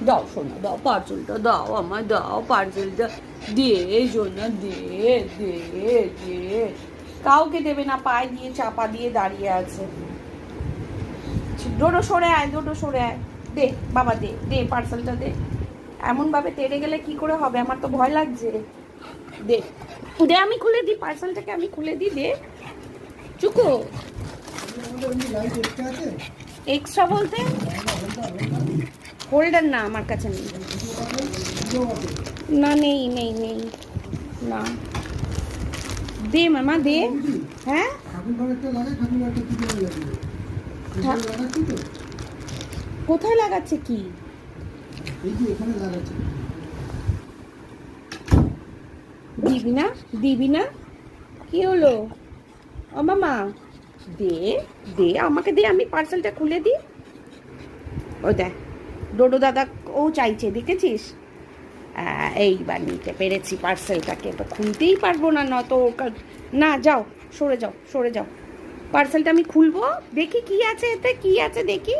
দাও সোনা, দাও পার্সেলটা, দাও আমায়, দাও পার্সেলটা, দে সোনা, দে দে দে। কাউকে দেবে না, পায়ে দিয়ে চাপা দিয়ে দাঁড়িয়ে আছে। ডোডো সরে আয়, ডোডো সরে আয়, দে বাবা, দে দে পার্সেলটা দে। এমন ভাবে তেড়ে গেলে কি করে হবে, আমার তো ভয় লাগছে। দে দে, আমি খুলে দিই পার্সেলটাকে, আমি খুলে দিই, দে। চুকু এক্সট্রা বলতে হোল্ডার না আমার কাছে নেই, না নেই নেই নেই না। দে মামা দে। হ্যাঁ কোথায় লাগাচ্ছে, কি দিবি না, দিবি না, কি হলো? ও মামা দে, দে আমাকে দে, আমি পার্সেলটা খুলে দিই। ও দেখ ডোডো দাদা ও চাইছে, দেখেছিস? এইবার নিতে পেরেছি পার্সেলটাকে, তো খুলতেই পারবো না, নয়তো না, যাও সরে যাও, সরে যাও। পার্সেলটা আমি খুলবো, দেখি কি আছে এতে, কি আছে দেখি।